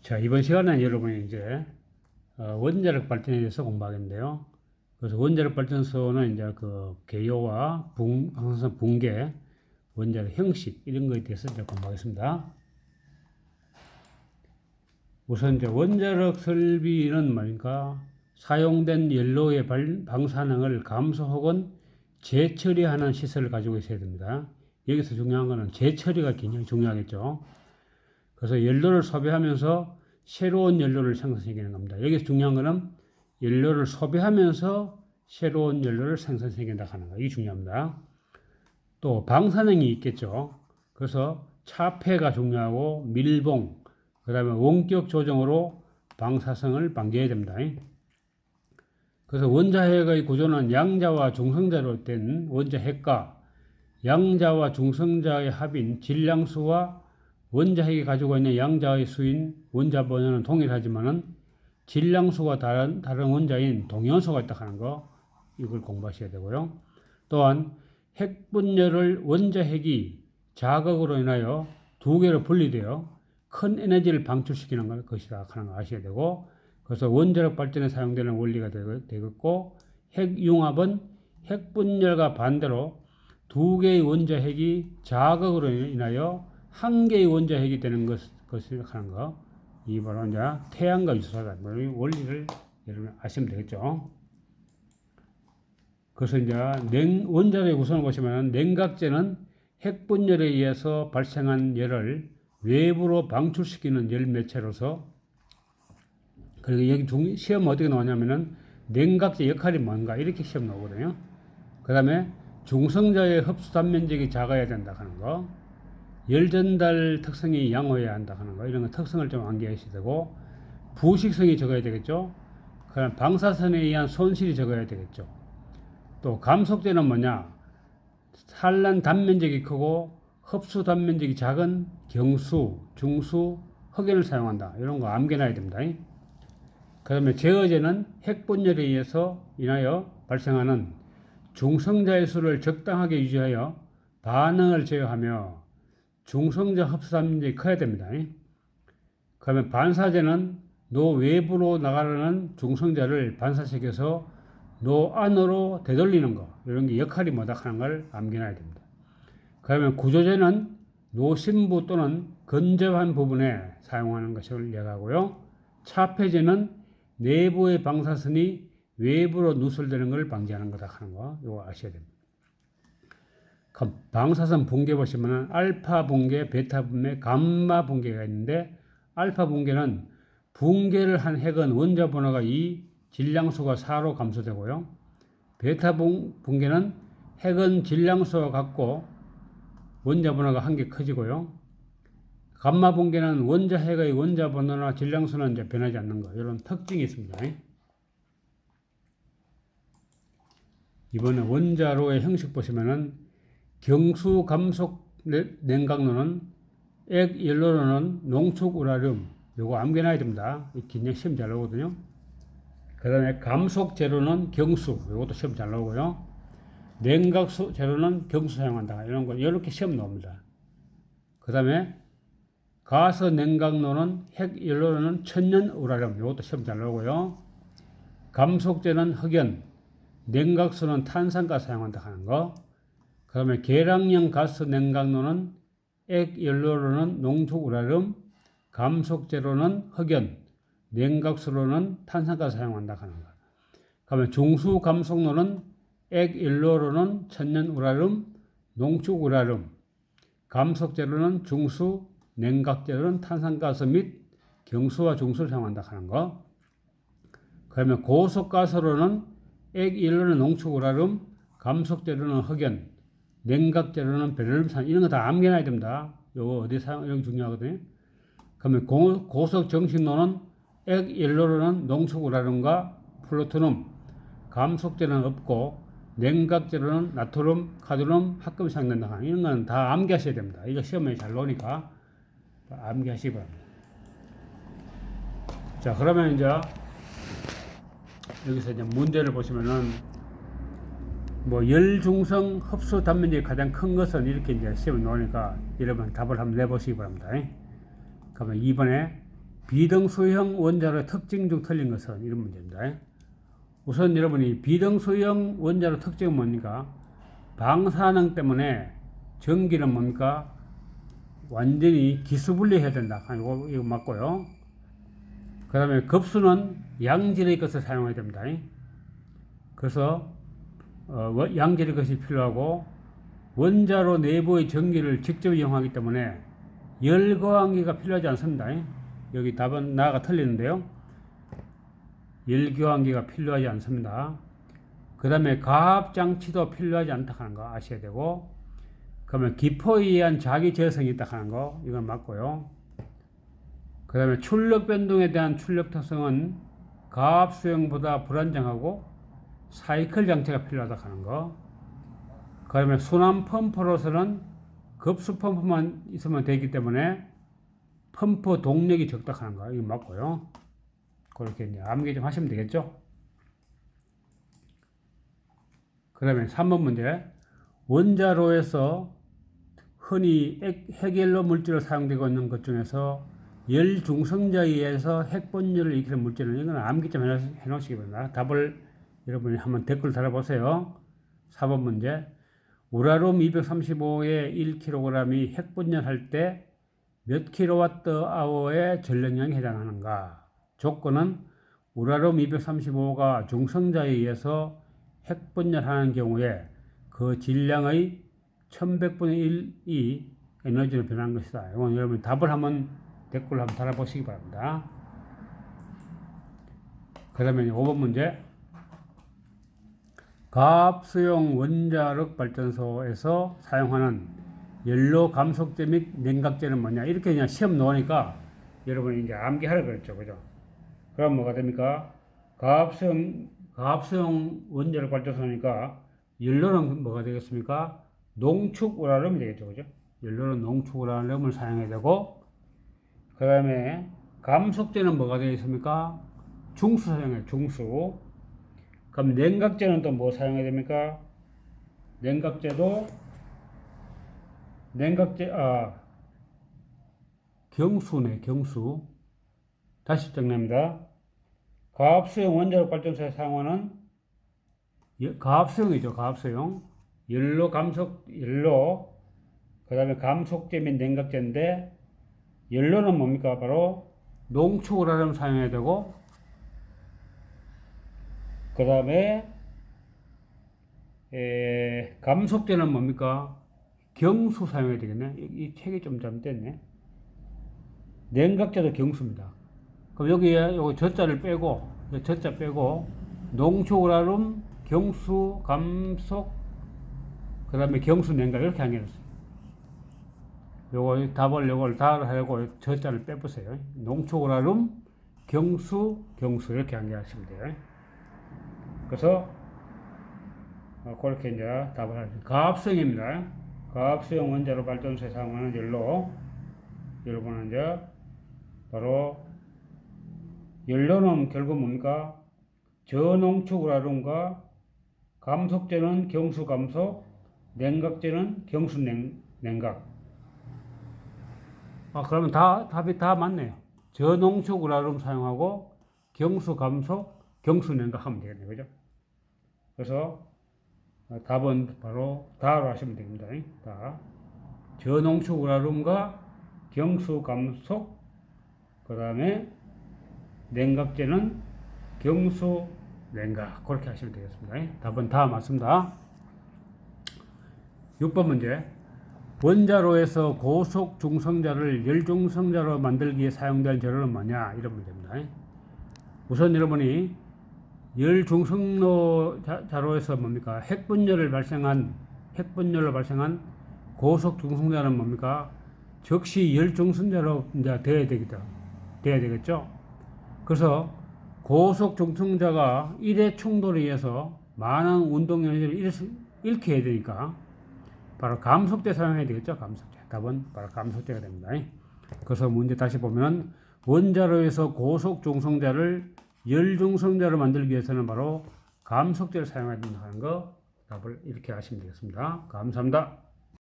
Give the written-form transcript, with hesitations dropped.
자, 이번 시간은 여러분이 이제 원자력 발전에 대해서 공부하겠는데요. 그래서 원자력 발전소는 이제 그 개요와 방사선 붕괴, 원자력 형식 이런 거에 대해서 이제 공부하겠습니다. 우선 이제 원자력 설비는 뭐니까 사용된 연료의 방사능을 감소 혹은 재처리하는 시설을 가지고 있어야 됩니다. 여기서 중요한 거는 재처리가 굉장히 중요하겠죠. 그래서 연료를 소비하면서 새로운 연료를 생산시키는 겁니다. 여기서 중요한 거는 연료를 소비하면서 새로운 연료를 생산시킨다 하는 거. 이게 중요합니다. 또 방사능이 있겠죠. 그래서 차폐가 중요하고 밀봉, 그 다음에 원격 조정으로 방사성을 방지해야 됩니다. 그래서 원자핵의 구조는 양자와 중성자로 된 원자핵과 양자와 중성자의 합인 질량수와 원자핵이 가지고 있는 양자의 수인 원자 번호는 동일하지만은 질량수가 다른 원자인 동연소가 있다 하는 거, 이걸 공부하셔야 되고요. 또한 핵 분열을 원자핵이 자극으로 인하여 두 개로 분리되어 큰 에너지를 방출시키는 것이다 하는 거 아셔야 되고, 그래서 원자력 발전에 사용되는 원리가 되겠고, 핵융합은 핵 분열과 반대로 두 개의 원자핵이 자극으로 인하여 한 개의 원자핵이 되는 것을 하는 거. 이 바로 이제 태양과 유사하다. 원리를 여러분 아시면 되겠죠. 그래서 이제 원자력의 구성을 보시면 냉각제는 핵 분열에 의해서 발생한 열을 외부로 방출시키는 열 매체로서, 그리고 여기 시험 어떻게 나오냐면은 냉각제 역할이 뭔가 이렇게 시험 나오거든요. 그 다음에 중성자의 흡수 단면적이 작아야 된다 하는 거, 열 전달 특성이 양호해야 한다 하는 거, 이런 거 특성을 좀 암기하셔야 되고, 부식성이 적어야 되겠죠. 그다음 방사선에 의한 손실이 적어야 되겠죠. 또 감속제는 뭐냐? 산란 단면적이 크고 흡수 단면적이 작은 경수, 중수, 흑연을 사용한다. 이런 거 암기해놔야 됩니다. 그 다음에 제어제는 핵분열에 의해서 인하여 발생하는 중성자의 수를 적당하게 유지하여 반응을 제어하며 중성자 흡수 단면적이 커야 됩니다. 그러면 반사제는 노 외부로 나가려는 중성자를 반사시켜서 노 안으로 되돌리는 거, 이런 게 역할이 뭐다 하는 걸 암기해야 됩니다. 그러면 구조제는 노심부 또는 건조한 부분에 사용하는 것을 이야기하고요. 차폐제는 내부의 방사선이 외부로 누설되는 걸 방지하는 거다 하는 거, 이거 아셔야 됩니다. 그럼 방사선 붕괴 보시면은 알파 붕괴, 베타 붕괴, 감마 붕괴가 있는데, 알파 붕괴는 붕괴를 한 핵은 원자 번호가 2, 질량수가 4로 감소되고요. 베타 붕괴는 핵은 질량수가 같고 원자 번호가 한 개 커지고요. 감마 붕괴는 원자 핵의 원자 번호나 질량수는 이제 변하지 않는 거, 이런 특징이 있습니다. 이번에 원자로의 형식 보시면은 경수 감속 냉각로는 액 연료로는 농축 우라늄, 요거 암기해놔야 됩니다. 긴장 시험 잘 나오거든요. 그 다음에 감속 재료는 경수, 요것도 시험 잘 나오고요. 냉각 재료는 경수 사용한다. 이런 거 이렇게 시험 나옵니다. 그 다음에 가스 냉각로는 핵 연료로는 천연 우라늄, 요것도 시험 잘 나오고요. 감속제는 흑연, 냉각수는 탄산가스 사용한다 하는 거. 그 다음에 계량형 가스 냉각로는 액 연료로는 농축 우라늄, 감속제로는 흑연, 냉각수로는 탄산가스 사용한다 하는 거. 그다음에 중수 감속로는 액 연료로는 천연 우라늄, 농축 우라늄, 감속제로는 중수, 냉각제로는 탄산가스 및 경수와 중수를 사용한다 하는 거. 그다음에 고속가스로는 액 연료로는 농축 우라늄, 감속제로는 흑연, 냉각제로는 베릴륨산, 이런 거 다 암기해놔야 됩니다. 요거 어디 사용하는 게 중요하거든요. 그러면 고속 정식로는 액 연료로는 농축 우라늄과 플루토늄, 감속제는 없고 냉각제로는 나트륨, 카드뮴, 합금이 사용된다. 이런 건 다 암기하셔야 됩니다. 이거 시험에 잘 나오니까 암기하시기 바랍니다. 자, 그러면 이제 여기서 이제 문제를 보시면은 열중성 흡수 단면적이 가장 큰 것은 이렇게 이제 시험에 나오니까 여러분 답을 한번 내보시기 바랍니다. 그러면 2번에 비등수형 원자로의 특징 중 틀린 것은 이런 문제입니다. 우선 여러분이 비등수형 원자로 특징은 뭡니까? 방사능 때문에 전기는 뭡니까? 완전히 기수분리해야 된다. 이거 맞고요. 그 다음에 급수는 양질의 것을 사용해야 됩니다. 그래서 양질의 것이 필요하고 원자로 내부의 전기를 직접 이용하기 때문에 열교환기가 필요하지 않습니다. 여기 답은 나가 틀리는데요. 열교환기가 필요하지 않습니다. 그 다음에 가압장치도 필요하지 않다 하는 거 아셔야 되고, 그러면 기포에 의한 자기 재생이 있다 하는 거 이건 맞고요. 그 다음에 출력 변동에 대한 출력 특성은 가압 수용보다 불안정하고 사이클 장치가 필요하다 하는 거. 그러면 순환 펌프로서는 급수 펌프만 있으면 되기 때문에 펌프 동력이 적다 하는 거 이거 맞고요. 그렇게 이제 암기 좀 하시면 되겠죠. 그러면 3번 문제. 원자로에서 흔히 핵연료 물질로 사용되고 있는 것 중에서 열중성자에 의해서 핵분열을 일으키는 물질은 이건 암기 좀 해놓으시기 바랍니다. 답을 여러분이 한번 댓글 달아보세요. 4번 문제. 우라늄 235의 1kg이 핵분열할 때 몇 kWh의 전력량에 해당하는가? 조건은 우라늄 235가 중성자에 의해서 핵분열하는 경우에 그 질량의 1100분의 1이 에너지로 변한 것이다. 이건 여러분 답을 한번 댓글로 한번 달아보시기 바랍니다. 그 다음에 5번 문제. 가압수용 원자력 발전소에서 사용하는 연료 감속제 및 냉각제는 뭐냐? 이렇게 그냥 시험 나오니까 여러분이 이제 암기하라 그랬죠. 그죠? 그럼 뭐가 됩니까? 가압수용 원자력 발전소니까 연료는 뭐가 되겠습니까? 농축 우라늄이 되겠죠. 그죠? 연료는 농축 우라늄을 사용해야 되고, 그 다음에 감속제는 뭐가 되겠습니까? 중수 사용해요. 중수. 그럼 냉각제는 또 뭐 사용해야 됩니까? 경수네, 경수. 다시 정리합니다. 가압수용 원자력 발전소에 사용하는 가압수용이죠. 가압수용. 연료, 그 다음에 감속제 및 냉각제인데, 연료는 뭡니까? 바로 농축 우라늄 사용해야 되고, 그 다음에 감속제는 뭡니까? 경수 사용해야 되겠네. 이 책이 좀 잘못됐네. 냉각제도 경수입니다. 그럼 여기에 요거 저자를 빼고, 저자 빼고, 농축 우라늄, 경수, 감속, 그 다음에 경수, 냉각 이렇게 하겠어요. 요거 답을 요걸 다 하려고 저자를 빼보세요. 농축 우라늄, 경수 이렇게 한개하시면 돼요. 그래서 그렇게 이제 답을 하죠. 가압수용입니다. 가압수용 원자로 발전소에 사용하는 연료. 여러분은 이제 바로 연료는 결국 뭡니까? 저농축 우라늄과 감속제는 경수 감속, 냉각제는 경수 냉각. 그러면 답이 다 맞네요. 저농축 우라늄 사용하고 경수 감속, 경수 냉각 하면 되겠네요. 그죠? 그래서 답은 바로 다로 하시면 됩니다. 다. 저농축 우라늄과 경수 감속, 그 다음에 냉각제는 경수 냉각. 그렇게 하시면 되겠습니다. 답은 다 맞습니다. 6번 문제. 원자로에서 고속 중성자를 열중성자로 만들기 위해 사용된 재료는 뭐냐? 이런 문제입니다. 우선 여러분이 열중성로 자로에서 뭡니까? 핵분열로 발생한 고속 중성자는 뭡니까? 즉시 열중성자로 이제 돼야 되겠죠? 그래서 고속 중성자가 일의 충돌에 의해서 많은 운동 에너지를 잃게 해야 되니까 바로 감속제 사용해야 되겠죠? 감속제. 답은 바로 감속제가 됩니다. 그래서 문제 다시 보면 원자로에서 고속 중성자를 열중성자로 만들기 위해서는 바로 감속제를 사용해야 된다는 거 답을 이렇게 하시면 되겠습니다. 감사합니다.